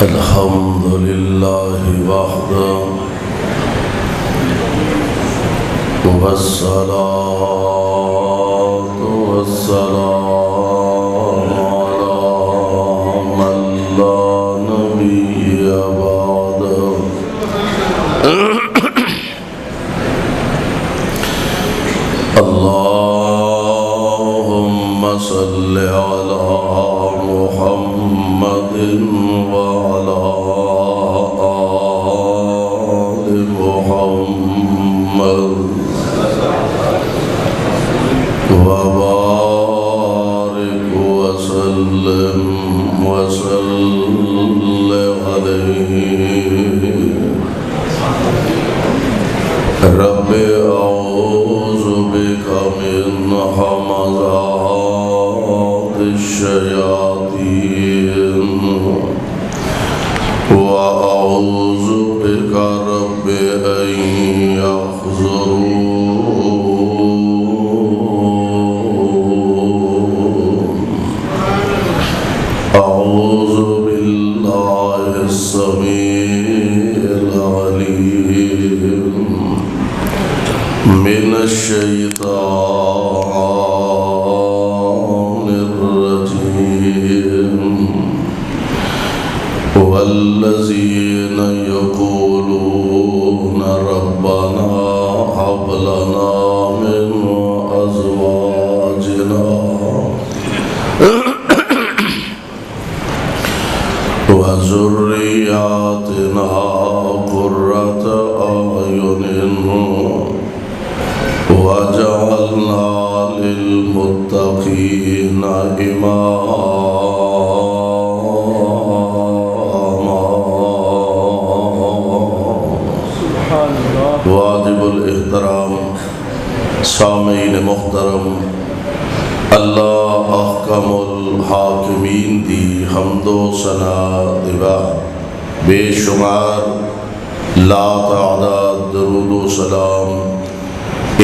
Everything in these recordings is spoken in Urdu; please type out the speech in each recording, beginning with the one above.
الحمد لله وحده والصلاة والسلام على من لا نبي بعده اللهم صل على محمد وعلى آل محمد وبارك وسلم عليه رب أعوذ بك من همزات الشياطين وأعوذ بك رب أن يحضرون أعوذ بالله السميع العليم من الشيطان الرجيم والذين يقولون ربنا هب لنا من أزواجنا وذرياتنا قرة أعين وجعلنا للمتقين إماما. واجب الاحترام سامعین محترم، اللہ احکم الحاکمین دی حمد و ثنا دیوا بے شمار لا تعداد درود و سلام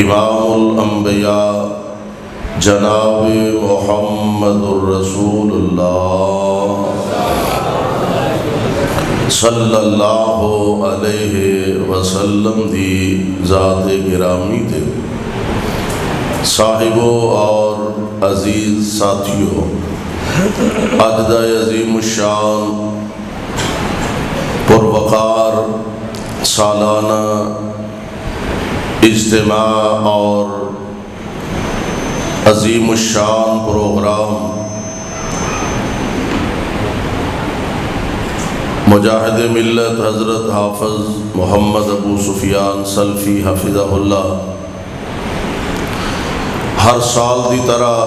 امام الانبیاء جناب محمد الرسول اللہ صلی اللہ علیہ وسلم دی ذات گرامی تے صاحبوں اور عزیز ساتھیوں، اج دا عظیم الشان پروقار سالانہ اجتماع اور عظیم الشان پروگرام مجاہد ملت حضرت حافظ محمد ابو سفیان سلفی حفظہ اللہ ہر سال دی طرح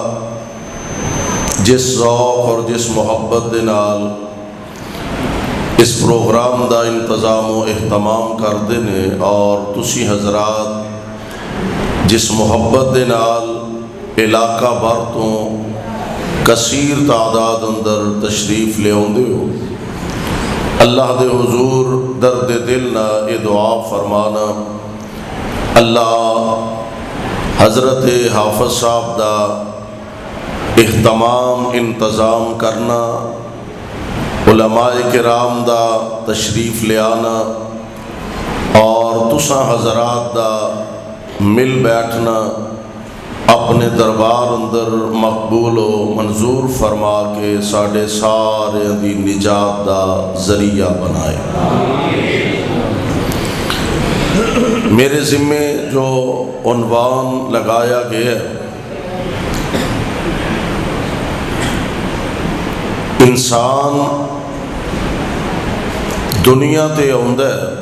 جس ذوق اور جس محبت دے نال اس پروگرام دا انتظام و اہتمام کردے نے اور تسی حضرات جس محبت دے نال علاقہ بھر تو کثیر تعداد اندر تشریف لے آندے ہو، اللہ دے حضور درد دل نہ یہ دعا فرمانا اللہ حضرت حافظ صاحب دا اہتمام انتظام کرنا، علماء کرام دا تشریف لے آنا اور تساں حضرات دا مل بیٹھنا اپنے دربار اندر مقبول و منظور فرما کے ساڑھے سارے دی نجات دا ذریعہ بنائے۔ میرے ذمہ جو عنوان لگایا گیا ہے، انسان دنیا تے آندا ہے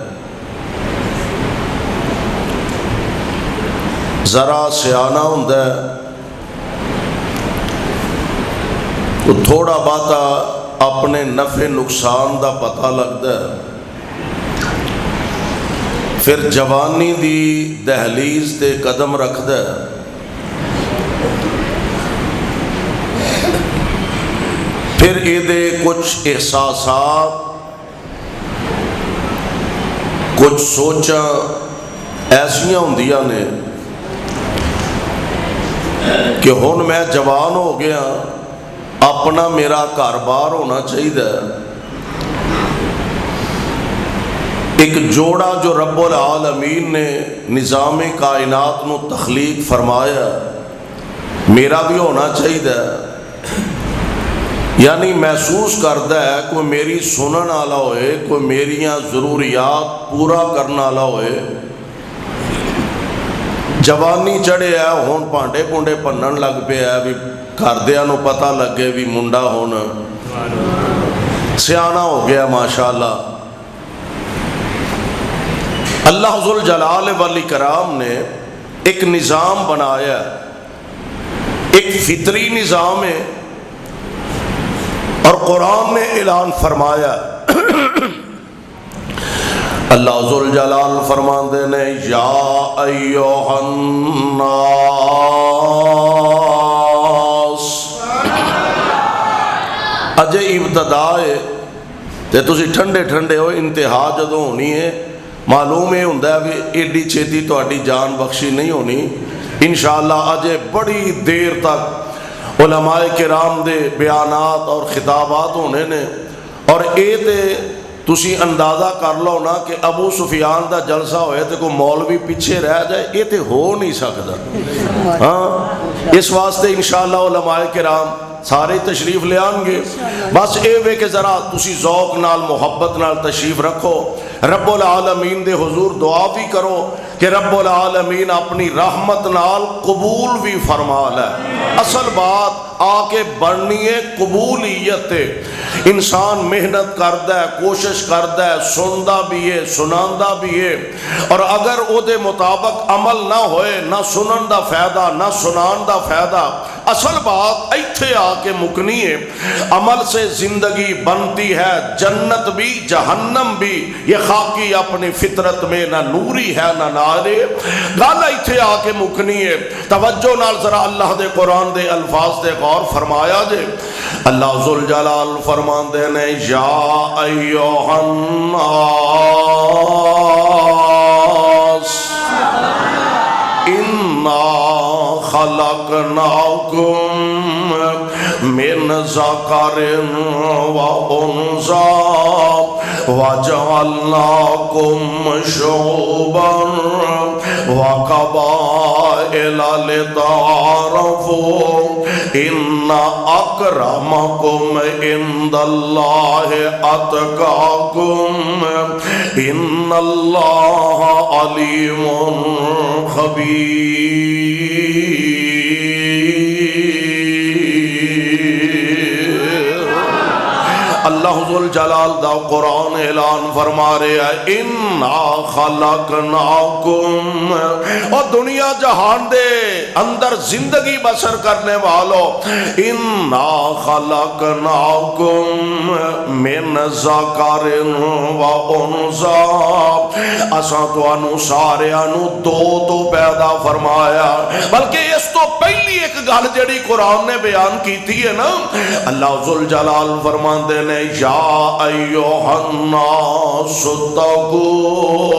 ذرا سیانا ہوندا ہے تو تھوڑا باتا اپنے نفع نقصان دا پتہ لگتا ہے، پھر جوانی دی دہلیز تے قدم رکھدا ہے، پھر ایدے کچھ احساسات کچھ سوچاں ایسیاں ہوندیاں نے کہ ہن میں جوان ہو گیا، اپنا میرا کاروبار ہونا چاہیے، ایک جوڑا جو رب العالمین نے نظام کائنات نو تخلیق فرمایا، میرا بھی ہونا چاہیے، یعنی محسوس کرتا ہے کوئی میری سنن والا ہوئے، کوئی میریاں ضروریات پورا کرنے والا ہوئے۔ جوانی چڑھے ہے ہون پانڈے پونڈے پنن لگ پہ ہے، بھی گھردیاں نو پتہ لگے بھی منڈا ہون سیانا ہو گیا ماشاءاللہ۔ اللہ ذوالجلال والاکرام نے ایک نظام بنایا، ایک فطری نظام ہے، اور قرآن نے اعلان فرمایا۔ اللہ ذوالجلال فرماندے نے یا ایھا الناس، اجے ابتدا ہے تے تسی ٹھنڈے ٹھنڈے ہو، انتہا جدوں ہونی ہے معلوم یہ ہوندا ہے بھی ایڈی چھیتی تہاڈی جان بخشی نہیں ہونی انشاءاللہ۔ اجے بڑی دیر تک علماء کرام دے بیانات اور خطابات ہونے نے، اور اے تے تسی اندازہ کر لو نا کہ ابو سفیان دا جلسہ ہوئے تے کوئی مولوی پیچھے رہ جائے، یہ تے ہو نہیں سکتا۔ ہاں اس واسطے انشاءاللہ علماء کرام سارے تشریف لے آن گے، بس اے وے کہ ذرا تسی ذوق نال محبت نال تشریف رکھو، رب العالمین دے حضور دعا بھی کرو کہ رب العالمین اپنی رحمت نال قبول بھی فرما لے۔ اصل بات آ کے بڑھنی ہے قبولیت، انسان محنت کردا ہے، کوشش کردا ہے، سندا بھی ہے، سناندا بھی ہے، اور اگر او دے مطابق عمل نہ ہوئے، نہ سنن دا فائدہ نہ سنان دا فائدہ، اصل بات ایتھے آ کے مکنی ہے۔ عمل سے زندگی بنتی ہے جنت بھی جہنم بھی، یہ خاکی اپنی فطرت میں نہ نوری ہے نہ نارے، گل ایتھے آ کے مکنی ہے۔ توجہ نال ذرا اللہ دے قرآن دے الفاظ دے غور فرمایا جے۔ اللہ ذوالجلال فرماندے نے یا ایھا الناس انا خلقناکم من ذکر و انثی وجعلناکم شعوبا وقبائل لتعارفوا ان اکرمکم عند اللہ اتقاکم ان اللہ علیم خبیر۔ اللہ ذوالجلال دا قرآن اعلان فرما رہے ہیں انا خلقناکم، اور دنیا جہان دے اندر زندگی بسر کرنے والوں، انا خلقناکم من ذکر و انثی، اساں تانوں ساریاں نوں دو تو پیدا فرمایا۔ بلکہ اس تو پہلی ایک گل جڑی قرآن نے بیان کیتی ہے نا، اللہ ذوالجلال فرماندے نے یا ایھا الناس اتقوا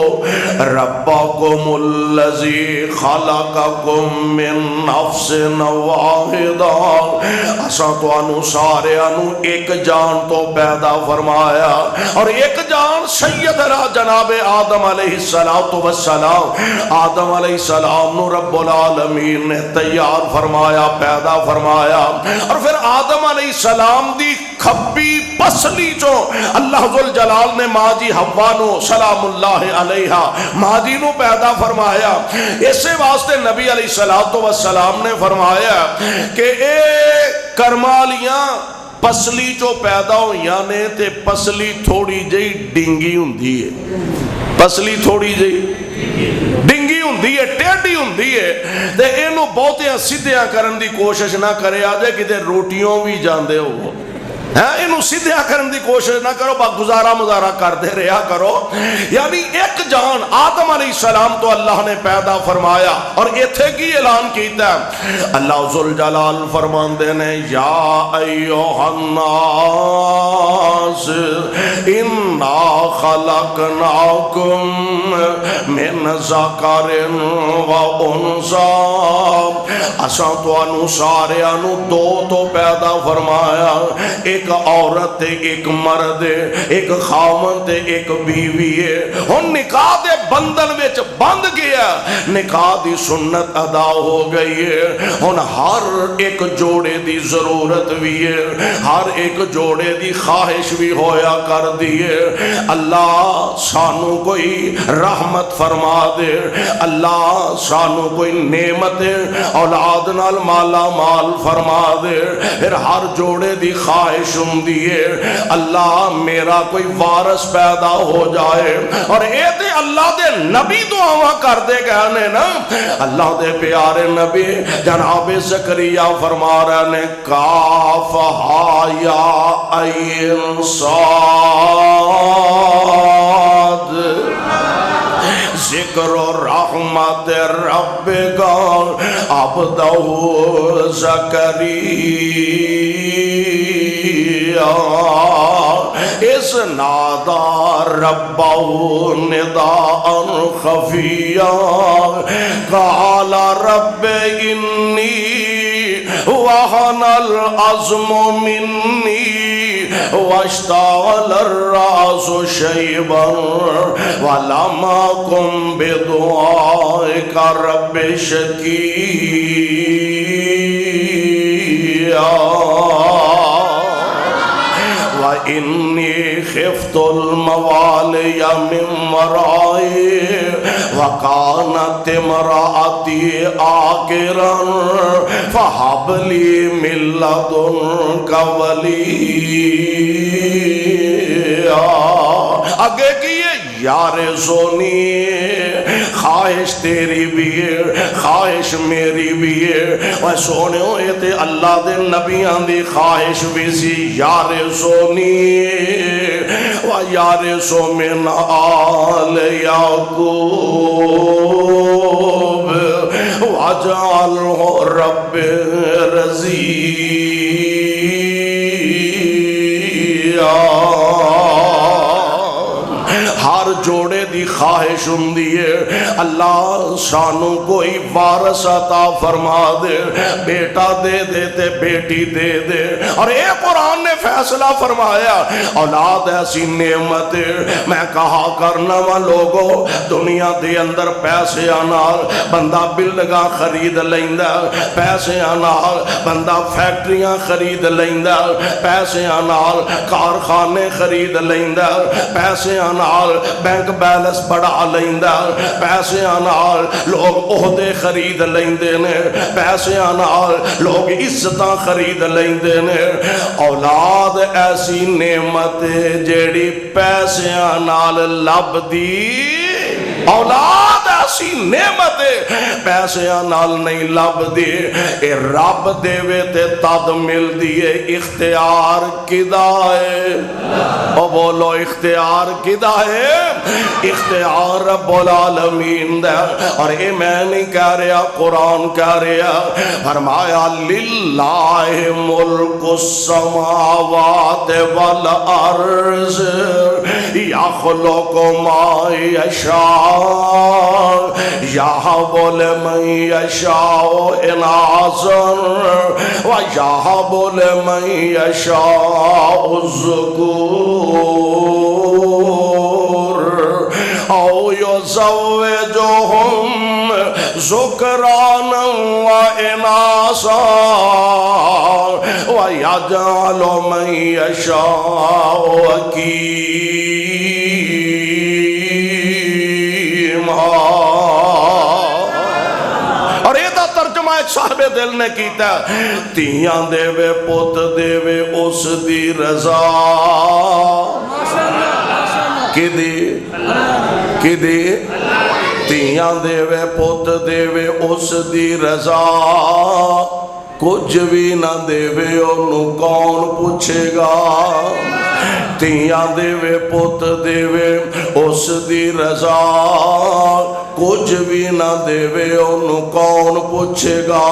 ربکم الذی خلقکم من نفس واحدہ، اساں تانوں ساریاں نوں ایک جان تو پیدا فرمایا، اور ایک جان سیدنا جناب آدم علیہ السلام، آدم علیہ السلام نو رب العالمین نے تیار فرمایا، پیدا فرمایا، اور پھر آدم علیہ السلام دی کھبی پسلی چو اللہ ذوالجلال نے ماں جی حوا نو سلام اللہ علیہا ماں جی نو پیدا فرمایا۔ اسے واسطے نبی علیہ السلام نے فرمایا کہ اے کرمالیاں پسلی چو پیدا ہوئیاں نے تے پسلی تھوڑی جئی ڈنگی ہوندی ہے، پسلی تھوڑی جئی ڈنگی ہوندی ہے، ٹیڑھی ہوندی ہے، تے اینو بہتیاں سیدھیاں کرن دی کوشش نہ کرے آجے کدے روٹیوں بھی جاندے ہو، انہوں سیدھا کرن دی کوشش نہ کرو، با گزارا مزارا کر دے رہا کرو۔ یعنی ایک جان آدم علیہ السلام تو اللہ نے پیدا فرمایا، اور ایتھے کی اعلان کیتا ہے اللہ ذوالجلال فرماندے نے یا ایھا الناس انا خلقناکم من ذکر و انثی، اساں تانوں ساریاں نوں دو تو پیدا فرمایا، ایک ایک عورت تے ایک مرد ہے، ایک خاوند تے ایک بیوی ہے، ہن نکاح دے بندھن وچ بندھ گیا، نکاح دی سنت ادا ہو گئی ہے، ہن ہر ایک جوڑے دی ضرورت بھی ہے، ہر ایک جوڑے دی خواہش بھی ہویا کر دیے، اللہ سانو کوئی رحمت فرما دے، اللہ سانو کوئی نعمت اولاد نال مالا مال فرما دے، پھر ہر جوڑے دی خواہش ہوندی ہے اللہ میرا کوئی وارث پیدا ہو جائے، اور اے تے اللہ دے نبی دعاواں کر دے گئے نا، اللہ دے پیارے نبی جناب زکریا فرما رہے نے کافہا یا عین صاد ذکر و رحمت ربک عبدہ زکریا اس نادا ربہ نداء خفیا قال رب انی وہن العظم منی واشتعل الراس شیبا ولم اکن بدعائک رب شقیا وَإِنِّي خِفْتُ الْمَوَالِيَ مِنْ وَرَائِي وَكَانَتِ امْرَأَتِي عَاقِرًا فَهَبْ لِي مِن لَّدُنكَ وَلِيًّا آگے کیے یار زونی خواہش تیری بھی ہے خواہش میری بھی ہے اور سونے ہوئے تے اللہ دے نبیان دی خواہش بھی سی یار زونی و یار سو من آل یعقوب وَاجْعَلْهُ رَبِّ رَضِيًّا ہر جوڑے دی خواہش ہوندی ہے اللہ سانو کوئی وارث عطا فرما دے بیٹا دے دے تے بیٹی دے دے اور اے قرآن نے فیصلہ فرمایا اولاد ایسی نعمت میں کہا کرنا وا لوگو دنیا دے اندر پیسے نال بندہ بلڈنگاں خرید لیندا پیسے نال بندہ فیکٹریاں خرید لیندا پیسے نال کارخانے خرید لیندا پیسے نال بینک بیلنس بڑھا لیندہ پیسے نال لوگ عہدے خرید لیندے نے پیسے نال لوگ عزتاں خرید لیندے نے اولاد ایسی نعمت جیڑی پیسے نال لب دی اولاد ایسی نعمت پیسے نال نہیں لب دی اے رب دے وے تے تد مل دیئے اختیار کدا ہے او بولو اختیار کدا ہے اختیار رب العالمین دے اور اے میں نہیں کہہ رہا قرآن کہہ رہا فرمایا للہ ملک السماوات والارض یخلق ما یشاء یہب لمن یشاء اناثا ویہب لمن یشاء الذکور او یزوجہم ذکرانا واناثا ویجعل من یشاء عقیما اور یہ دا ترجمہ ایک صاحب دل نے کیتا تیاں دے وے پوت دے وے اس دی رضا کی دی تیاں دے وے پوت دے وے اس دی رضا کچھ بھی نہ دے وے انہوں کون پوچھے گا تیاں دے وے پوت دے وے اس دی رضا کچھ بھی نہ دے وے انہوں کون پوچھے گا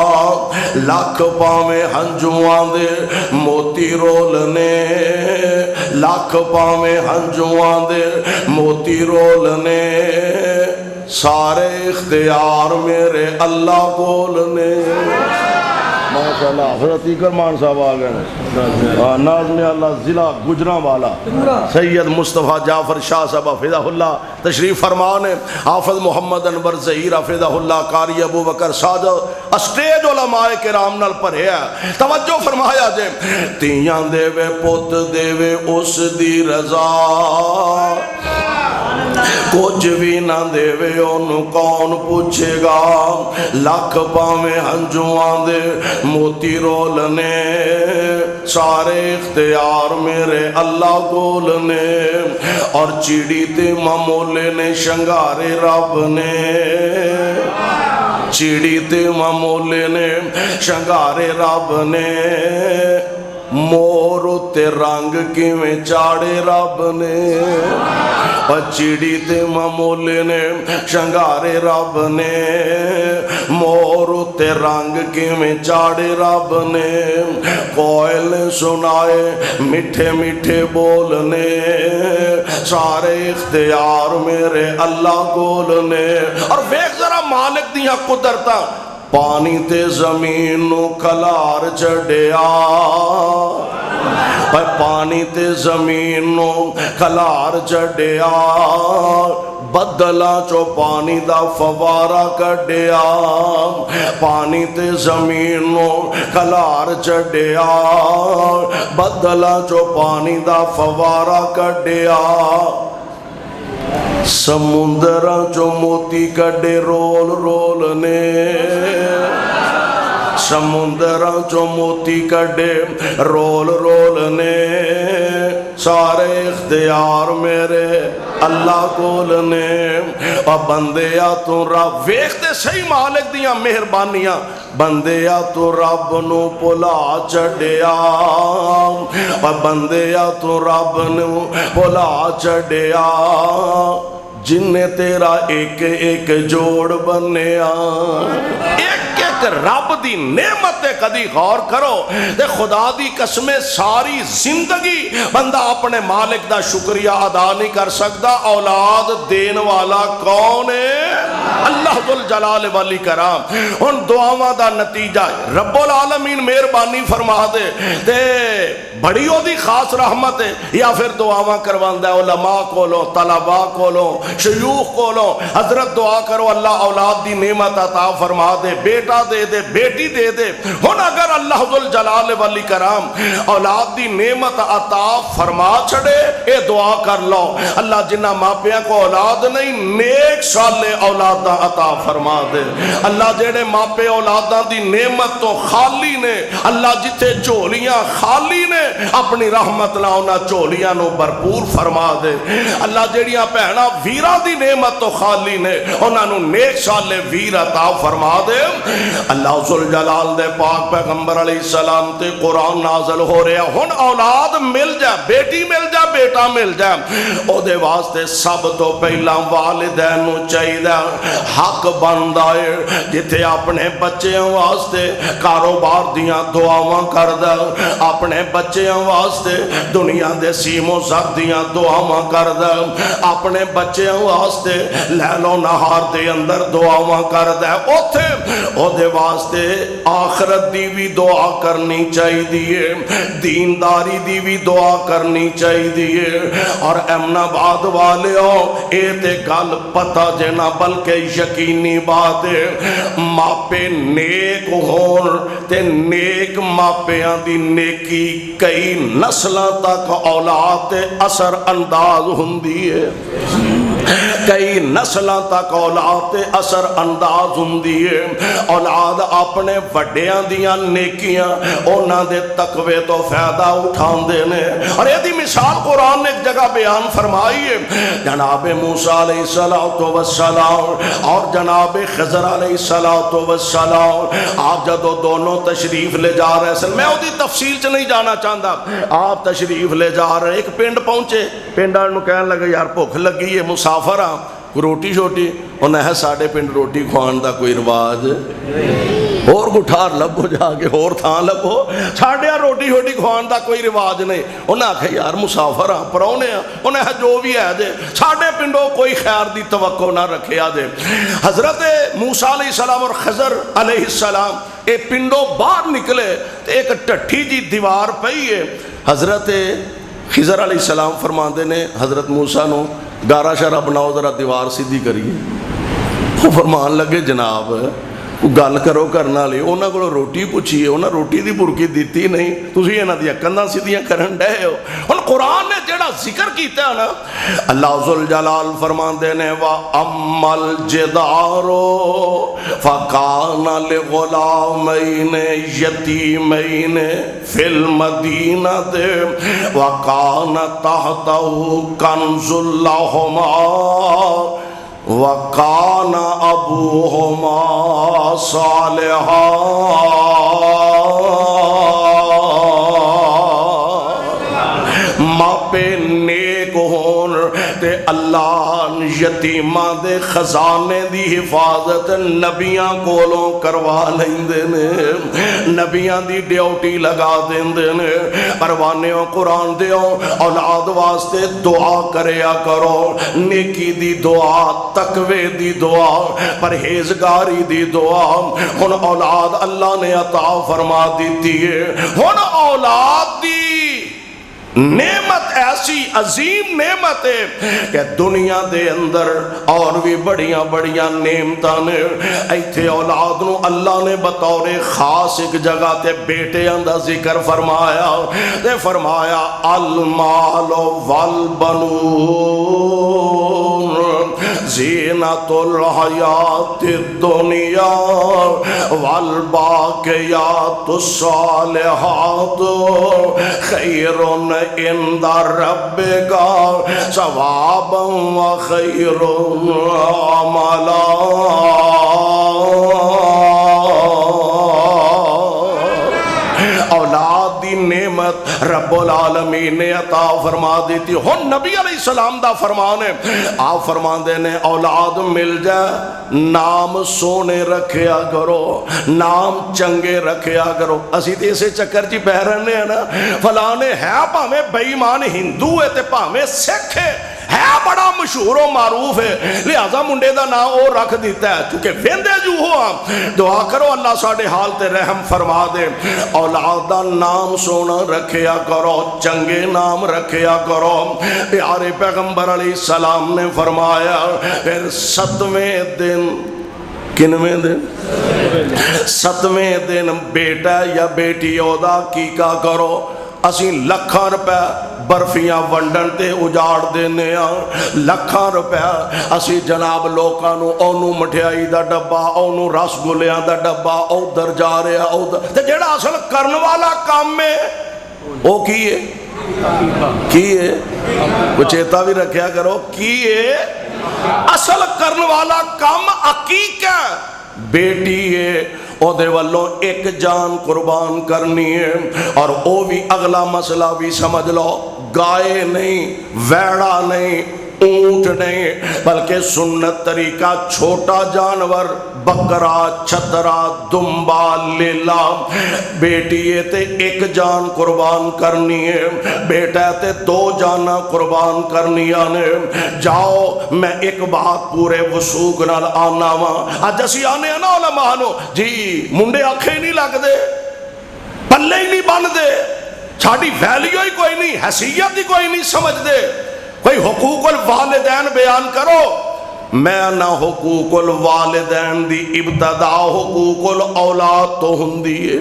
لاکھ پاویں ہنجوان دے موتی رولنے لاکھ پاویں ہنجوان دے موتی رولنے سارے اختیار میرے اللہ بولنے ماشاءاللہ حضرت عقیل مان صاحب آ گئے ناظم اللہ ضلع گجرانوالا سید مصطفیٰ جعفر شاہ صاحب حفظہ اللہ تشریف فرمان ہے حافظ محمد انور ظہیر حفظہ اللہ قاری ابو بکر ساجد اسٹیج علماء کرام نال پڑھے ہے توجہ فرمایا جے تیاں دے وے پوت دے وے اس دی رضا کچھ بھی نہ دے وے انہوں کون پوچھے گا لاکھ پاویں ہنجوان دے موتی رولنے سارے اختیار میرے اللہ گولنے اور چیڑی تے ممولے نے شنگارے رب نے چیڑی تے ممولے نے شنگارے رب نے مور تے رنگ کیویں چاڑے رب نے اور چیڑی تے ممولے نے شنگارے رب نے مور تے رنگ کیویں چاڑے رب نے کوئل سنائے میٹھے میٹھے بولنے سارے اختیار میرے اللہ گولنے اور ویک ذرا مالک دیاں قدرتاں پانی تے زمین نو کھلار چڑھیا پانی تے زمین نو کھلار چڑھیا بدلا چو پانی دا فوارا کڈیا پانی تے زمین نو کھلار چڑھیا بدلا چو پانی دا فوارا کڈیا سمندرہ چو موتی کڈے رول رول نے سمندرہ چو موتی کڈے رول رول نے سارے اختیار میرے اللہ کول نے اور بندیا تو رب ویکھتے صحیح مالک دیاں مہربانیاں بندیا تو رب نو پلا چڑھیا اور بندیا تو رب نو پلا چڑھیا جن نے تیرا ایک ایک جوڑ بنیا ایک ایک رب دی نعمت کدی غور کرو دے خدا دی قسم ساری زندگی بندہ اپنے مالک دا شکریہ ادا نہیں کر سکتا اولاد دین والا کون ہے اللہ ذو الجلال والی کرام ان دعاواں دا نتیجہ رب العالمین مہربانی فرما دے بڑی ہو دی خاص رحمت ہے یا پھر دعاواں کرواندہ ہے علماء کولوں طلباء کولوں شیوخ کولوں حضرت دعا کرو اللہ اولاد دی نعمت عطا فرما دے بیٹا دے دے بیٹی دے دے ہن اگر اللہ ذو الجلال والی کرام اولاد دی نعمت عطا فرما چھڑے اے دعا کر لو اللہ جنہ ماں پیاں کو اولاد نہیں نیک سالے اولاداں عطا فرما دے اللہ جیڑے ماں پے اولاداں دی نعمت تو خالی نے اللہ جتے جھولیاں خالی نے اپنی رحمت نہ ہونا چولیاں نو بھرپور فرما دے اللہ جیڑیاں پہنا ویرہ دی نعمت تو خالی نے انہاں نو نیک سالے ویر عطا فرما دے اللہ ذوالجلال دے پاک پیغمبر علیہ السلام تے قرآن نازل ہو رہا ہن اولاد مل جائے بیٹی مل جائے بیٹا مل جائے او دے واسطے سب تو پہلا والدین نو چاہیے حق بندا ہے جتھے اپنے بچے واسطے کاروبار دیاں دعاواں کردا اپنے بچے واسطے دنیا دے سیم و زر دیاں دعاواں کردا اپنے بچے واسطے لیل و نہار دے اندر دعاواں کردا اوتھے او دے واسطے آخرت دی بھی دعا کرنی چاہیے دینداری دی بھی دعا کرنی چاہیے اور امن آباد والیو اے تے گل پتہ جنا بلکہ یقینی بات ہے ماپے نیک ہون تے نیک ماپیاں دی نیکی کئی نسلوں تک اولاد اثر انداز ہوندی ہے کئی نسلوں تک اولاد اثر انداز ہوندی ہے اولاد اپنے وڈیاں دیاں نیکیاں انہاں دے تقوی تو فائدہ اٹھاندے نے اور یہ دی مثال قرآن نے ایک جگہ بیان فرمائی ہے جناب موسیٰ علیہ السلام اور جناب خضر علیہ السلام آپ جدو دونوں تشریف لے جا رہے ہیں میں وہ دی تفصیل چ نہیں جانا چاہتا آپ تشریف لے جا رہے ایک پنڈ پہنچے پنڈار نو کہنے لگے یار بھوک لگی ہے مسافر ہاں روٹی شوٹی انہیں ہے ساڑھے پنڈ روٹی کھوان دا کوئی رواج اور گٹھار لبو جا کے اور تھان لبو ساڈے روٹی ہوٹی کھوان دا کوئی رواج نہیں انہیں آکھے یار مسافر ہاں پرونے ہاں انہیں جو بھی ہے دے ساڈے پنڈوں کوئی خیر دی توقع نہ رکھے آ دے حضرت موسیٰ علیہ السلام اور خضر علیہ السلام اے پنڈوں باہر نکلے تو ایک ٹٹھی جی دیوار پئی ہے حضرت خضر علیہ السلام فرماندے نے حضرت موسیٰ نو گارا شارا بناؤ ذرا دیوار سیدھی کریے وہ فرمان لگے جناب گل کرو کرنا لے انہاں کو روٹی پوچھیے انہاں روٹی دی برکی دیتی نہیں تسی انہاں دی کناں سیدھیاں کرن ڈے ہو ہن قرآن نے جڑا ذکر کیتا ہے نا اللہ ذوالجلال فرماندے نے وَأَمَّا الْجِدَارُ فَكَانَ لِغُلَامَيْنِ يَتِيمَيْنِ فِي الْمَدِينَةِ وَكَانَ تَحْتَهُ كَنْزٌ لَهُمَا وَكَانَ أَبُوهُمَا صَالِحًا ماپے نیک ہون تے اللہ یتیماں دے خزانے دی حفاظت نبیاں کولوں کروا لیندے نے نبیاں دی ڈیوٹی لگا دیندے نے پروانیوں قرآن دیو اولاد واسطے دعا کریا کرو نیکی دی دعا تقوی دی دعا پرہیزگاری دی دعا ہن اولاد اللہ نے عطا فرما دیتی ہے ہن اولاد دی نعمت ایسی عظیم نعمت ہے کہ دنیا دے اندر اور بھی بڑیاں بڑیاں نعمتاں نے ایتھے اولاد نو اللہ نے بطور خاص ایک جگہ تے بیٹے اندہ ذکر فرمایا تے فرمایا المال والبنون زینت الحیات الدنیا والباقیات الصالحات خیر عند ربک ثوابا وخیر عملا اولاد دی نعمت رب العالمین نے عطا فرما دیتی ہن نبی علیہ السلام دا فرمان ہے آپ فرمان دینے اولاد مل جائے نام سونے رکھیا کرو نام چنگے رکھیا کرو اسی تے اسے چکر جی بہ رہنے ہیں نا فلانے ہے پاہمیں بے ایمان ہندو ہے تے پاہمیں سکھ ہے بڑا مشہور و معروف ہے لہذا منڈے دا نام او رکھ دیتا ہے چونکہ ویندے جو ہوا دعا کرو اللہ ساڑھے حال تے رحم فرما دے اولاد دا نام سونا رکھیا کرو چنگے نام رکھیا کرو پیارے پیغمبر علیہ السلام نے فرمایا پھر 7ویں دن کنویں دن 7ویں دن بیٹا یا بیٹی اودا کی کا کرو اسی لکھاں روپے برفیاں ونڈن تے اجاڑ دینے ہیں لکھاں روپے اسی جناب لوکانو اونو مٹھائی دا ڈبا اونو رس گلیاں دا ڈبا او در جا رہے او تے جیڑا اصل کرن والا کام میں او کیے وہ چیتا بھی رکھیا کرو کیے اصل کرن والا کام عقیقہ بیٹی ہے او دے والوں ایک جان قربان کرنی ہے اور او بھی اگلا مسئلہ بھی سمجھ لو گائے نہیں ویڑا نہیں اونٹ نہیں بلکہ سنت طریقہ چھوٹا جانور بکرا چھترا دمبا لیلا بیٹی تے ایک جان قربان کرنی ہے بیٹا تے 2 جانا قربان کرنی آنے جاؤ میں ایک بات پورے وسوق نال آنا وہاں آج اسی آنے ہیں نا علماء نو جی منڈے آنکھیں نہیں لگ دے پلے ہی نہیں بن دے چھاڑی ویلیو ہی کوئی نہیں حیثیت ہی کوئی نہیں سمجھ دے کوئی حقوق الوالدین بیان کرو میں نہ حقوق الوالدین دی ابتدا حقوق الاولاد تو ہندی ہے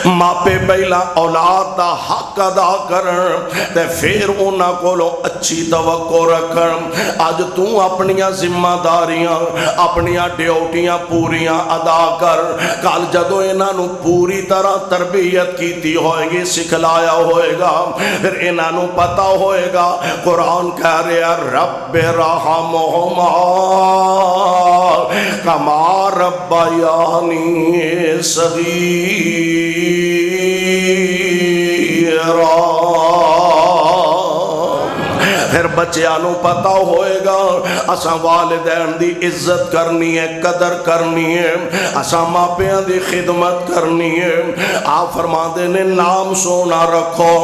ماپے پہلا اولاد دا حق ادا کرن تے پھر انہاں کولوں اچھی توقع رکھن آج تو اپنیاں ذمہ داریاں اپنیاں ڈیوٹیاں پوریاں ادا کر کل جدو انہاں نو پوری طرح تربیت کیتی ہوئے گی سکھلایا ہوئے گا پھر انہاں نو پتا ہوئے گا قرآن کہہ رہا رب رحمہما کما ربیانی صغیر پھر بچیاں نو پتہ ہوئے گا اساں والدین دی عزت کرنی ہے، قدر کرنی ہے، اساں ماپیاں دی خدمت کرنی ہے۔ آپ فرماندے نے نام سونا رکھو،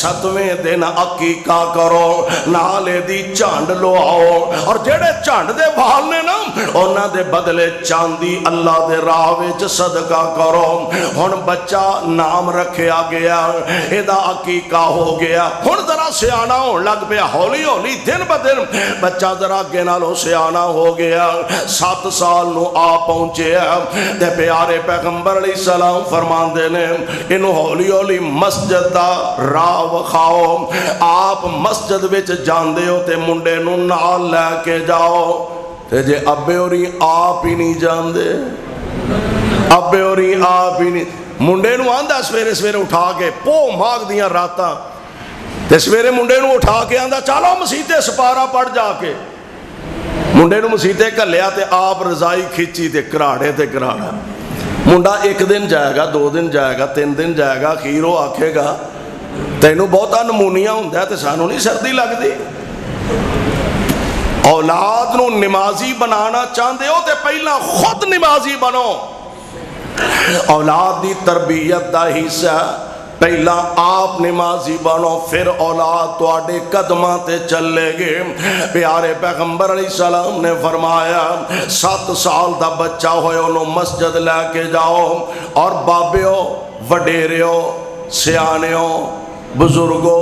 7ویں دن عقیقہ کرو، نالے دی چانڈ لو آؤ، اور جڑے چانڈ دے بھال نے نا انہاں دے بدلے چاندی اللہ دے راہ وچ صدقہ کرو۔ ہن بچہ نام رکھیا گیا، ایدا عقیقہ ہو گیا، ہن ذرا سیانا ہون لگ پیا، ہولی ہولی دن ب دن بچہ ذرا اگے نالوں سیانا ہو گیا، 7 سال نو آ پہنچے تے پیارے پیغمبر علیہ السلام فرماندے نے انہوں ہولی ہولی مسجد دا راہ وکھاؤ، آپ مسجد وچ جاندے ہو تے منڈے نو نال لے کے جاؤ، تے جے ابے ہوری آپ ہی نہیں جاندے، ابے ہوری آپ ہی نہیں، منڈے نو آندا سویرے سویرے اٹھا کے پو ماغ دیاں راتاں تے سویرے منڈے نو اٹھا کے آندا چلو مسیتے سپارہ پڑھ جا کے، منڈے نو مسیتے کلیا تے آپ رضائی کھچی تے کراڑے تے کراڑا، منڈا 1 دن جائے گا، 2 دن جائے گا، 3 دن جائے گا، خیرو آکھے گا تینوں بہتا نمونیاں ہوندہ ہے تے سانوں نہیں سردی لگ دی۔ اولاد نو نمازی بنانا چاہندے ہو تے پہلا خود نمازی بنو، اولاد دی تربیت دا حصہ پہلا آپ نمازی بنو، پھر اولاد تو آڈے قدمہ تے چلے گے۔ پیارے پیغمبر علیہ السلام نے فرمایا 7 سال دا بچہ ہوئے انہوں مسجد لے کے جاؤ، اور بابیو وڈیریو سیانیو بزرگو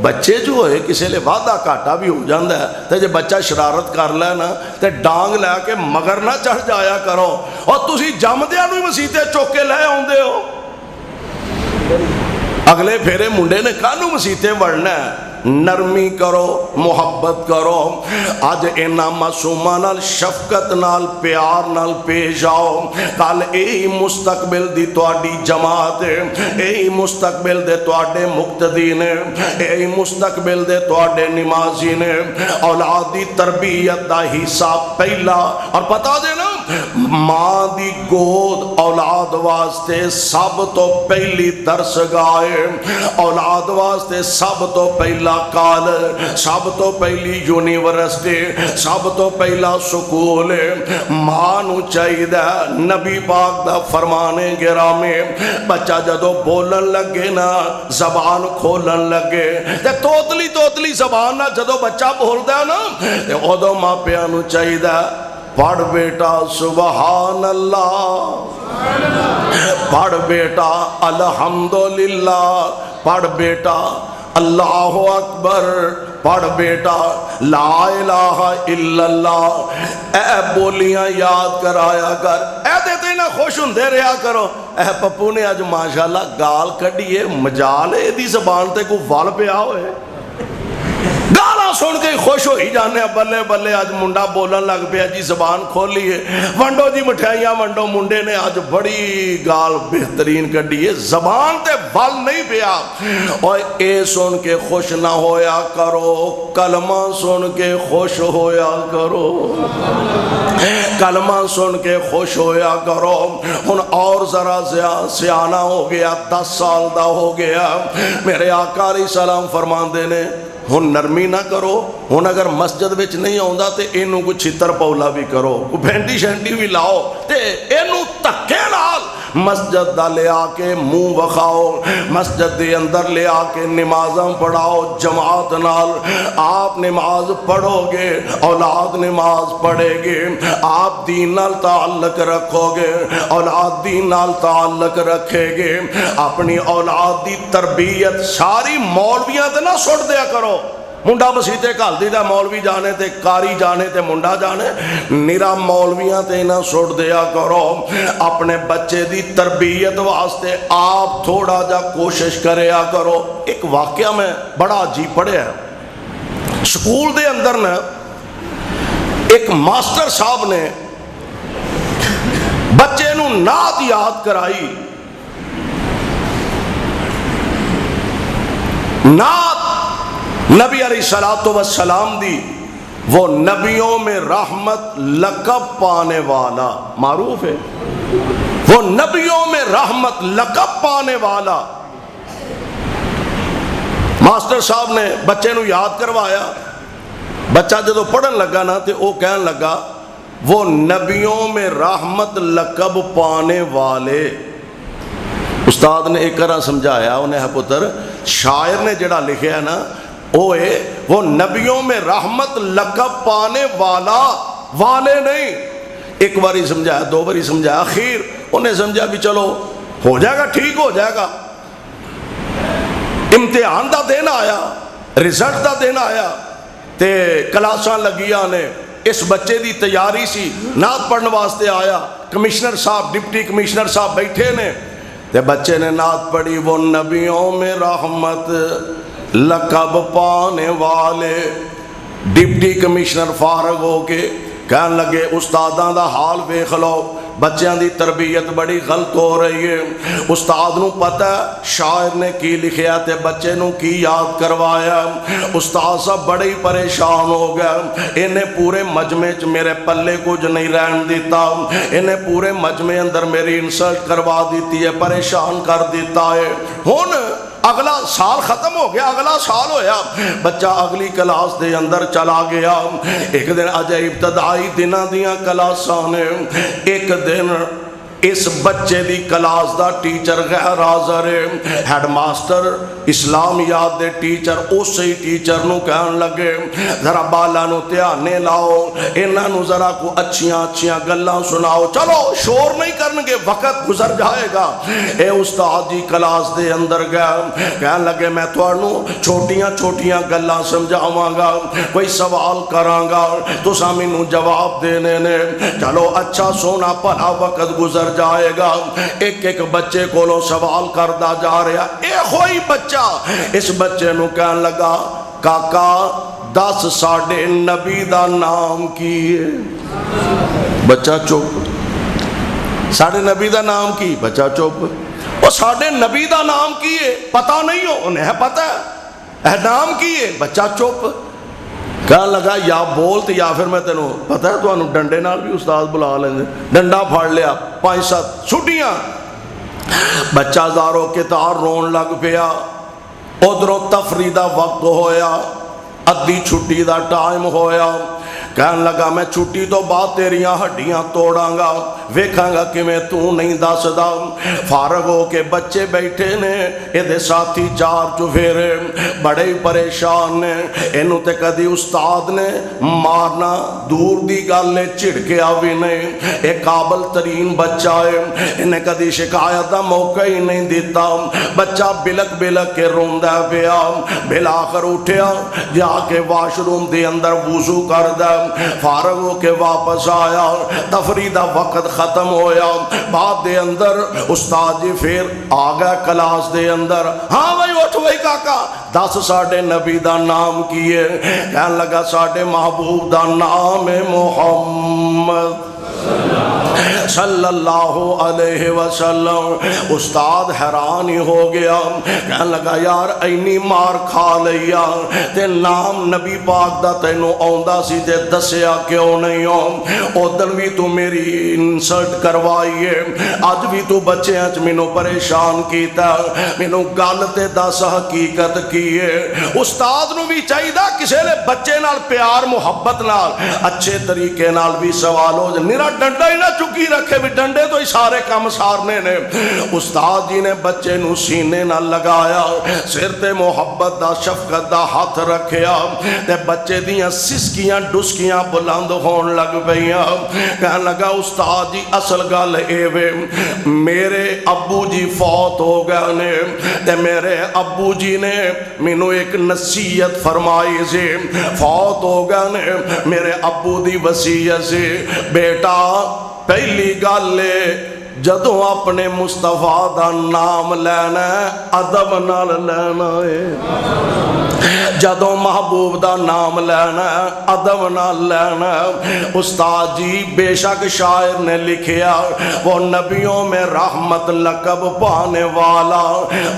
بچے جو ہوئے کسی لئے وعدہ کاٹا بھی ہو جاندہ ہے، تے جے بچہ شرارت کر لے نا تے ڈانگ لے کے مگر نہ چڑھ جایا کرو، اور تسی جم دیا نوی مسیطے چوکے لے ہوندے ہو، اگلے پھیرے منڈے نے کانو مسیطے وڑنا ہے، نرمی کرو، محبت کرو، آج اینا معصومہ نال شفقت نال پیار نال پیش آؤ، کال اے مستقبل دی توڑی جماعت ہے، اے مستقبل دے توڑے مقتدین ہے، اے مستقبل دے توڑے نمازین ہے۔ اولاد دی تربیت دا حصہ پہلا، اور پتا دے نا ماں دی گود اولاد واسطے سب تو پہلی درس گاہ، اولاد واسطے سب تو پہلا کالج، سب تو پہلی یونیورسٹی، سب تو پہلا سکول، ماں نو چاہیے نبی پاک دا فرمانے گرامی بچہ جدو بولن لگے نا زبان کھولن لگے تے توتلی توتلی زبان نا جدو بچہ بول دیا نا تے ادو ماں پیاں نو چاہیے پڑھ بیٹا سبحان اللہ، پڑھ بیٹا الحمدللہ، پڑھ بیٹا اللہ اکبر، پڑھ بیٹا لا الہ الا اللہ، اے بولیاں یاد کرایا کر، اے دیتے نہ خوش ہندے رہا کرو۔ اے پپو نے آج ماشاءاللہ گال کڑیے مجال ہے دی زبان تے کو وال پہ آؤ ہے، گالا سن کے خوش ہو ہی جانے بلے بلے آج منڈا بولن لگ پیا جی زبان کھولی ہے، ونڈو جی مٹھائیاں ونڈو، منڈے نے آج بڑی گال بہترین کڑی ہے، زبان تے ول نہیں پیا۔ اور اے سن کے خوش نہ ہویا کرو، کلمہ سن کے خوش ہویا کرو، کلمہ سن کے خوش ہویا کرو۔ ہن اور ذرا سیانہ ہو گیا، 10 سال دا ہو گیا، میرے آقا علیہ السلام فرماندے نے ہن نرمی نہ کرو، ہن اگر مسجد وچ نہیں آؤندا تے اینوں کو چھتر پولا بھی کرو، کو بھینڈی شینڈی بھی لاؤ تے اینوں تکے نال مسجد دا لے آ کے منہ وکھاؤ، مسجد دے اندر لے آ کے نمازاں پڑھاؤ جماعت نال، آپ نماز پڑھو گے اولاد نماز پڑھے گے، آپ دین نال تعلق رکھو گے اولاد دین نال تعلق رکھے گے۔ اپنی اولاد دی تربیت ساری مولویاں تے نہ سٹ دیا کرو، منڈا مسیطے کال دی دا مولوی جانے تے کاری جانے تے منڈا جانے، نیرا مولویاں تے نہ سٹ دیا کرو۔ اپنے بچے دی تربیت واسطے آپ تھوڑا جا کوشش کریا کرو۔ ایک واقعہ میں بڑا عجیب پڑھیا ہے، سکول دے اندر نا ایک ماسٹر صاحب نے بچے نو نعت یاد کرائی، نعت نبی علیہ السلام دی، وہ نبیوں میں رحمت لقب پانے والا معروف ہے، وہ نبیوں میں رحمت لقب پانے والا۔ ماسٹر صاحب نے بچے نو یاد کروایا، بچہ جدو پڑھن لگا نا تو وہ کہن لگا وہ نبیوں میں رحمت لقب پانے والے. استاد نے ایک طرح سمجھایا انہیں, ہے پتر شاعر نے جڑا لکھیا ہے نا وہ نبیوں میں رحمت لقب پانے والا, والے نہیں. ایک باری سمجھایا, دو باری سمجھایا, آخر انہیں سمجھا بھی چلو ہو جائے گا, ٹھیک ہو جائے گا. امتحان دا دن آیا, رزلٹ دا دن آیا تے کلاساں لگیاں نے. اس بچے دی تیاری سی, نعت پڑھنے واسطے آیا. کمشنر صاحب, ڈپٹی کمشنر صاحب بیٹھے نے تے بچے نے نعت پڑھی وہ نبیوں میں رحمت لقب پانے والے. ڈپٹی کمشنر فارغ ہو کے کہنے لگے استاداں دا حال ویکھ لو, بچیاں دی تربیت بڑی غلط ہو رہی ہے. استاد نو پتہ ہے شاعر نے کی لکھیا تے بچے نو کی یاد کروایا. استاد صاحب بڑے ہی پریشان ہو گئے. انہیں پورے مجمع چ میرے پلے کچھ نہیں رہن دیتا, انہیں پورے مجمع اندر میری انسلٹ کروا دیتی ہے, پریشان کر دیتا ہے. ہن اگلا سال ختم ہو گیا, اگلا سال ہویا, بچہ اگلی کلاس دے اندر چلا گیا. ایک دن اجے ابتدائی دناں دیاں کلاساں نے, ایک دن اس بچے دی کلاس دا ٹیچر غیر حاضر ہے. ہیڈ ماسٹر اسلامیات دے ٹیچر اسی ٹیچر نو کہن لگے ذرا بالا نو دھیانے لاؤ, انہاں نو ذرا کو اچھیاں گلاں سناؤ, چلو شور نہیں کرنگے, وقت گزر جائے گا. اے استاد جی کلاس دے اندر گئے, کہن لگے میں تھانوں چھوٹیاں گلاں سمجھاواں گا, کوئی سوال کراں گا, تساں مینوں جواب دینے نے. چلو اچھا سونا بھلا وقت گزر جائے گا. ایک ایک بچے کو سوال کردا جا رہا. اے ہوئی بچہ اس بچے نو کہن لگا کاکا دس ساڈے نبی دا نام کی ہے. بچہ چپ. ساڈے نبی دا نام کی؟ بچہ چپ. وہ ساڈے نبی دا نام کی ہے پتہ نہیں ہو؟ انہیں ہے پتہ ہے. نام کی ہے؟ بچہ چپ. کہنے لگا یا بولت یا پھر میں تینوں پتہ ہے تو انہوں ڈنڈے نال بھی استاد بلا لیں گے. ڈنڈا پھاڑ لیا, 5-7 چھٹیاں. بچہ زارو کتار رون لگ پیا. ادھروں تفریح دا وقت ہویا, ادھی چھٹی دا ٹائم ہویا. کہنے لگا میں چھٹی تو بعد تیریاں ہڈیاں توڑاں گا, ویکھاں گا کہ میں تو نہیں دسدا. فارغ ہو کے بچے بیٹھے نے, یہ ساتھی چار چفیرے بڑے ہی پریشان نے. اینو تے کدی استاد نے مارنا دور دی گل نے چڑکیا بھی نہیں. ایک قابل ترین بچہ ہے, انہیں کدی شکایت دا موقع ہی نہیں دیتا. بچہ بلک بلک کے روندا پیا. بلاخر اٹھیا, جا کے واش روم دے اندر وضو کردا, فارغ ہو کے واپس آیا. تفریح دا وقت ختم ہویا. بعد دے اندر استاد جی پھر آ گیا کلاس دے اندر. ہاں بھائی اٹھ بھائی کاکا, دس ساڈے نبی دا نام کی ہے؟ کہنے لگا ساڈے محبوب دا نام ہے محمد صلی اللہ علیہ وسلم. استاد حیران ہی ہو گیا. کہنے لگا یار اینی مار کھا لیا تے نام نبی پاک دا تینوں آندا سی تے دسیا کیوں نہیں ہو؟ ادھر بھی تو میری انسلٹ کروائی ہے, اج بھی تو بچیاں چ مینوں پریشان کیتا. مینوں گل تے دس حقیقت کی ہے. استاد نو بھی چاہیے کسے نے بچے نال پیار محبت نال اچھے طریقے نال بھی سوال ہو جائے. میرا ڈنڈا ہی نہ چکی رکھے, بھی ڈنڈے تو ہی سارے کام سارنے نے. استاد جی نے بچے نو سینے نہ لگایا, سر تے محبت دا شفقت دا ہاتھ رکھیا تے بچے دیاں سسکیاں ڈسکیاں بلند ہون لگ پئیاں. کہنے لگا استاد جی اصل گل اے وے میرے ابو جی فوت ہو گئے نے تے میرے ابو جی نے مینوں ایک نصیحت فرمائی سی. فوت ہو گئے نے میرے ابو دی وصیت سی, بیٹا پہلی گل جدوں اپنے مصطفیٰ دا نام لینا ادب نال لینا ہے. جدوں محبوب دا نام لینا ادب نال لینا. استاد جی بے شک شاعر نے لکھیا وہ نبیوں میں رحمت لقب پانے والا.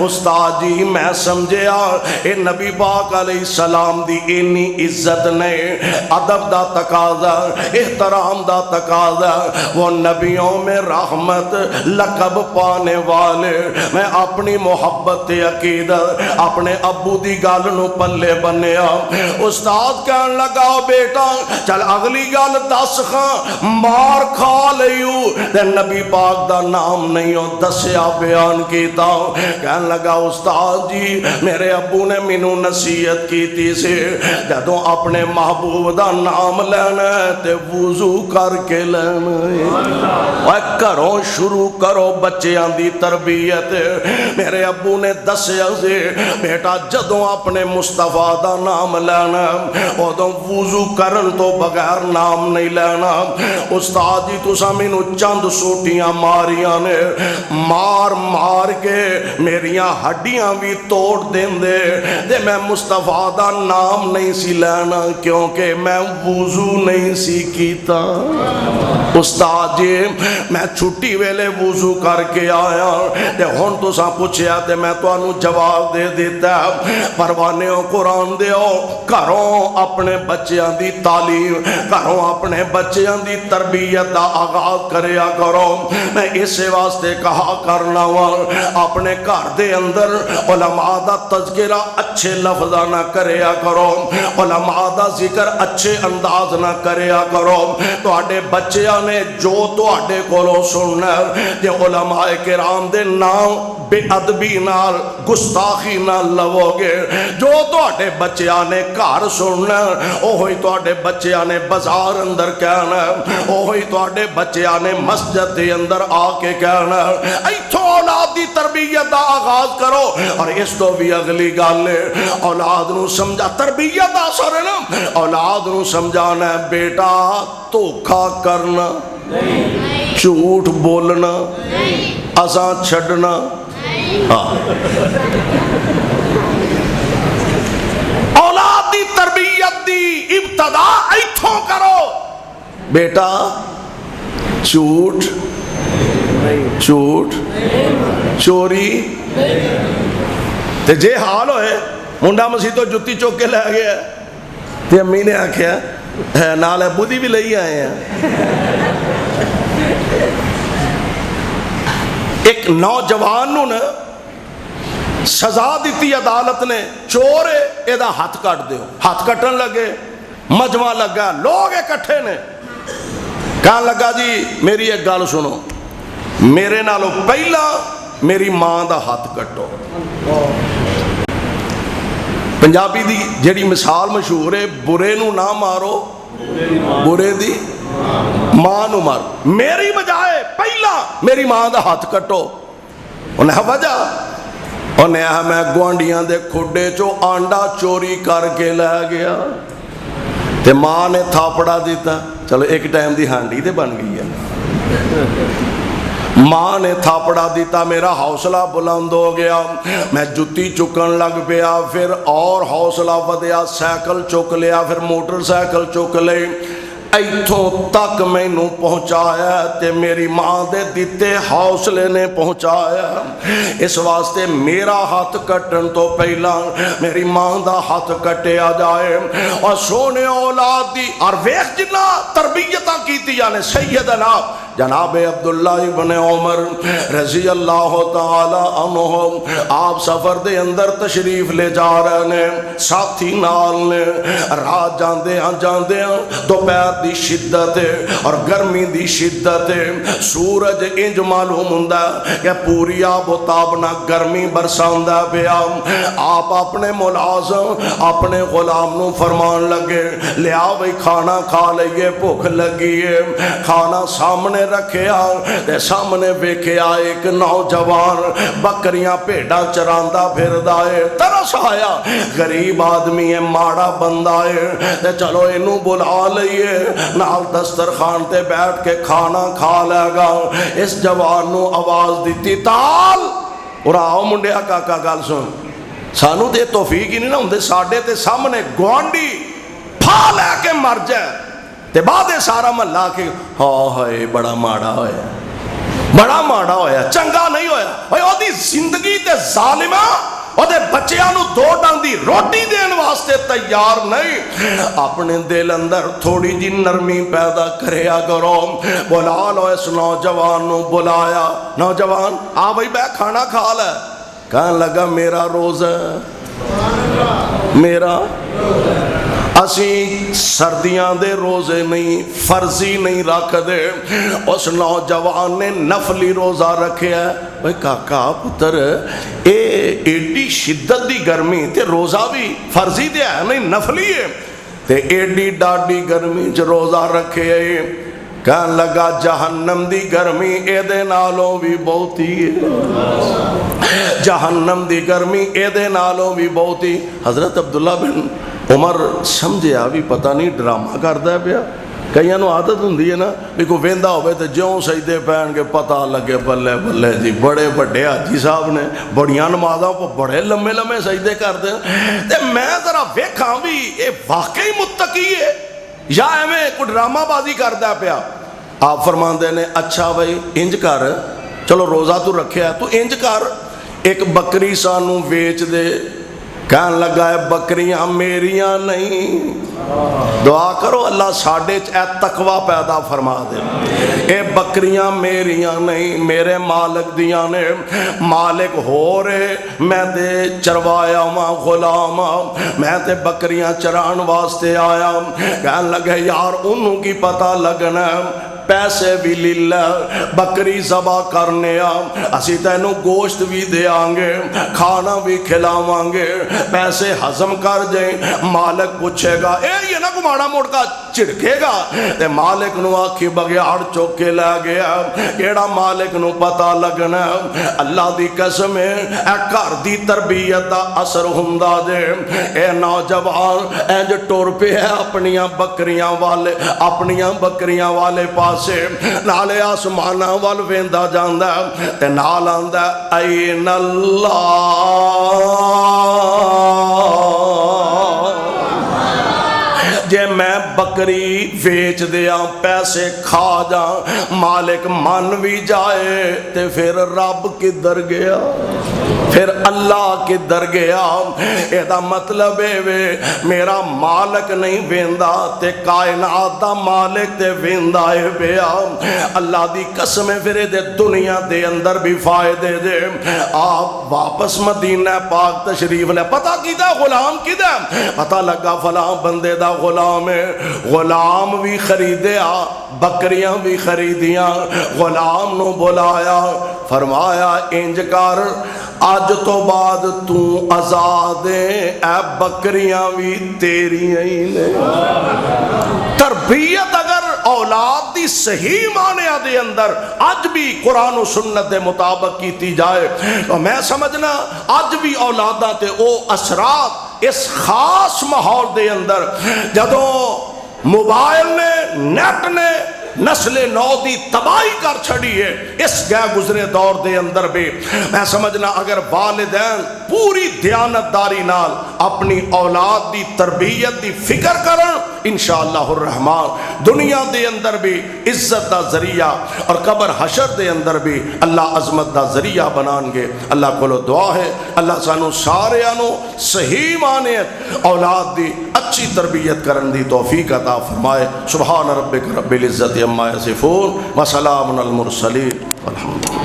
استاد جی میں سمجھیا اے نبی پاک علیہ السلام دی اینی عزت نے, ادب دا تقاضا, احترام دا تقاضا, وہ نبیوں میں رحمت غنیمت لقب پانے والے. میں اپنی محبت عقیدت اپنے ابو دی گل نو پلے بنیا. استاد کہن لگا بیٹا چل اگلی گل دس خاں مار کھا لیو تے نبی پاک دا نام نہیں ہو دسیا بیان کیتا. کہن لگا استاد جی میرے ابو نے مینوں نصیحت کیتی سی جدوں اپنے محبوب دا نام لینا تے وضو کر کے لینا. اے کرو شروع کرو بچیاں دی تربیت. میرے ابو نے دسیا سی بیٹا جدوں اپنے مصطفیٰ دا نام لینا ادوں وضو کرن تو بغیر نام نہیں لینا. استاد جی تساں مینوں چند سوٹیاں ماریاں نے مار مار کے میریاں ہڈیاں بھی توڑ دیندے تے میں مصطفیٰ دا نام نہیں سی لینا کیونکہ میں وضو نہیں سی کیتا. استاد جی میں چھٹی ویلے وضو کر کے آیا تے ہن تساں پوچھیا تے میں تانوں جواب دے دیتا. پروانیوں قرآن دیو گھروں اپنے بچیاں دی تعلیم گھروں اپنے بچیاں دی تربیت دا آغاز کریا کرو. میں اسے واسطے کہا کرنا وا اپنے گھر دے اندر علماء دا تذکرہ اچھے لفظاں نہ کریا کرو علماء دا ذکر اچھے انداز نہ کریا کرو. تواڈے بچیاں نے جو تواڈے کولوں سننا تے علماء کرام دے نام بے ادبی نال گستاخی نال لو گے. جو تواڈے بچیاں نے گھر سننا اوہی تواڈے بچیاں نے بازار اندر کہنا اوہی تواڈے بچیاں نے مسجد دے اندر آ کے کہنا. ایتھوں اولاد دی تربیت دا آغاز کرو. اور اس تو بھی اگلی گل اولاد نو سمجھا تربیت دا اثر ہے نا اولاد نو سمجھانا ہے بیٹا دھوکا کرنا جھوٹ بولنا ازاں چھڈنا. اولاد دی تربیت دی ابتدا ایتھوں کرو. بیٹا جھوٹ جھوٹ چوری تے جے حال ہوئے منڈا مسیح تو جتی چوک کے لے گیا تے امی نے آکھیا نال ابو دی بھی لئی آئے ہیں. ایک نوجوان نو نا سزا دیتی عدالت نے چور ہے اے دا ہاتھ کٹ دیو. ہاتھ کٹن لگے مجمع لگا لوگ اکٹھے نے. کہنے لگا جی میری ایک گل سنو میرے نالوں پہلا میری ماں دا ہاتھ کٹو. پنجابی دی جڑی مثال مشہور ہے برے نو نہ مارو برے دی ماں نو مارو. میری بجائے پہلا میری ماں دا ہاتھ کٹو. انہیں وجہ انہیں میں گوانڈیاں دے کھڈے چو آنڈا چوری کر کے لے گیا تے ماں نے تھاپڑا دیتا. چلو ایک ٹائم دی ہانڈی تے بن گئی ہے. ماں نے تھاپڑا دیتا میرا حوصلہ بلند ہو گیا میں جتی چکن لگ پیا پھر اور حوصلہ ودیا سائیکل چک لیا پھر موٹر سائیکل چک لئی. ایتھوں تک مینوں پہنچایا تے میری ماں دے دیتے حوصلے نے پہنچایا. اس واسطے میرا ہاتھ کٹن تو پہلا میری ماں دا ہاتھ کٹیا جائے. اور سونے اولاد دی اور ویخ جنہ تربیتاں کیتی یعنی سیدنا جناب عبداللہ ابن عمر رضی اللہ تعالی عنہ آپ سفر دے اندر تشریف لے جا رہے نے ساتھی نال نے رات جاندے ہاں دوپہر دی شدت اور گرمی دی شدت سورج انج معلوم ہوندا کہ پوری آب و تاب نہ گرمی برساندا پیا. آپ اپنے ملازم اپنے غلام نو فرمان لگے لیا بھئی کھانا کھا لئیے بھوک لگی ہے. کھانا سامنے رکھیا تے سامنے ویکھیا ایک نوجوان بکریاں بھیڈاں چراندا پھردا ہے. ترس آیا غریب آدمی ہے ماڑا بندہ ہے تے چلو اینوں بلا لئیے نال دسترخوان تے بیٹھ کے کھانا کھا لے گا. اس جوان نو آواز دیتی تال اور آؤ منڈیا کاکا گل سن سانو تے توفیق ہی نہیں نہ ہوندے ساڈے تے سامنے گوانڈی پھا لے کے مر جائے تے بعد سارا محلہ کہ ہائے بڑا ماڑا ہویا بڑا ماڑا ہویا چنگا نہیں ہویا. او دی زندگی تے ظالمہ او دے بچیاں نو 2 ڈنگ دی روٹی دین واسطے تیار نہیں، اپنے دل اندر تھوڑی جی نرمی پیدا کریا کرو۔ بلا لو اس نوجوان نو بلایا، نوجوان آ بھائی بے کھانا کھا لے، کہنے لگا میرا روزہ، میرا اسی سردیاں دے روزے نہیں، فرضی نہیں رکھ دے۔ اس نوجوان نے نفلی روزہ رکھے ہے۔ بھئی کاکا پتر اے ایڈی شدت دی گرمی تے روزہ بھی فرضی دے ہے نہیں نفلی ہے، تے ایڈی ڈاڈی گرمی چ روزہ رکھے ہے۔ کہنے لگا جہنم دی گرمی اے دے نالوں بھی بہتی ہے، جہنم دی گرمی اے دے نالوں بھی بہتی۔ حضرت عبداللہ بن عمر سمجھیا بھی پتہ نہیں ڈرامہ کردا ہے پیا، کئیاں نو عادت ہوندی ہے نا بھی کوئی ویندا ہوئے تے جیوں سجدے پہن کے پتہ لگے بلے بلے جی بڑے بڑے حاجی صاحب نے بڑیاں نمازاں کو بڑے لمے لمے سجدے کردے تے میں ذرا ویکھاں بھی اے واقعی متقی ہے یا ایویں کوئی ڈرامہ بازی کردا ہے پیا۔ آپ فرماندے نے اچھا بھائی انج کر، چلو روزہ تو رکھیا ہے، تو انج کر ایک بکری سانو ویچ دے۔ کہنے لگا ہے بکریاں میریاں نہیں، دعا کرو اللہ ساڈے اے تقوی پیدا فرما دے۔ اے بکریاں میریاں نہیں، میرے مالک دیاں نے، مالک ہو رہے میں تے چروایا ماں غلام، میں تے بکریاں چران واسطے آیا۔ کہنے لگے یار انہوں کی پتہ لگنا پیسے بھی للہ، بکری ذبح کرنے اسی تینو گوشت بھی دے آنگے، کھانا بھی کھلاواں گے، پیسے ہضم کر جائیں۔ مالک پوچھے گا اے یہ نہ کو ماڑا موڑ کا چڑکے گا، تے مالک نو آکھی بگیاڑ چوک کے لے گیا۔ کیڑا مالک نو پتہ لگنا اللہ دی قسم اے گھر دی تربیت دا اثر ہوندا جے۔ اے نوجوان انج ٹر پیا اپنیاں بکریاں والے پاس سے نالے آسمانہ وال ویندا جاندا تے نال آندا این اللہ، جے میں بکری ویچ دیا پیسے کھا جا مالک من بھی جائے تے پھر رب کدھر گیا، پھر اللہ کدھر گیا۔ ایدہ مطلب ہے میرا مالک نہیں ویندا تے کائنات دا مالک تے ویندا ہے بیا۔ اللہ دی قسم پھر دے دنیا دے اندر بھی فائدے دے۔ آپ واپس مدینہ پاک تشریف لے، پتہ کیدا غلام کیدا، پتہ لگا فلاں بندے دا غلام ہے۔ غلام بھی خریدیا، بکریاں بھی خریدیاں، غلام نو بلایا، فرمایا انج کر آج تو بعد تو آزاد ہے، اے بکریاں بھی تیری ہی نے۔ تربیت اگر اولاد دی صحیح معنی دے اندر آج بھی قرآن و سنت دے مطابق کیتی جائے تو میں سمجھنا آج بھی اولاداں تے او اثرات اس خاص ماحول دے اندر جدوں موبائل نے نیٹ نے نسل نو دی تباہی کر چھڑی ہے، اس گئے گزرے دور دے اندر بھی میں سمجھنا اگر والدین پوری دیانتداری نال اپنی اولاد دی تربیت دی فکر کرن انشاءاللہ الرحمن دنیا دے اندر بھی عزت دا ذریعہ اور قبر حشر دے اندر بھی اللہ عظمت دا ذریعہ بنان گے۔ اللہ کو دعا ہے اللہ سانو سارے آنو صحیح معنی اولاد دی اچھی تربیت کرن دی توفیق عطا فرمائے۔ سبحان ربک رب العزت عما یصفون وسلام علی المرسلین والحمد للہ۔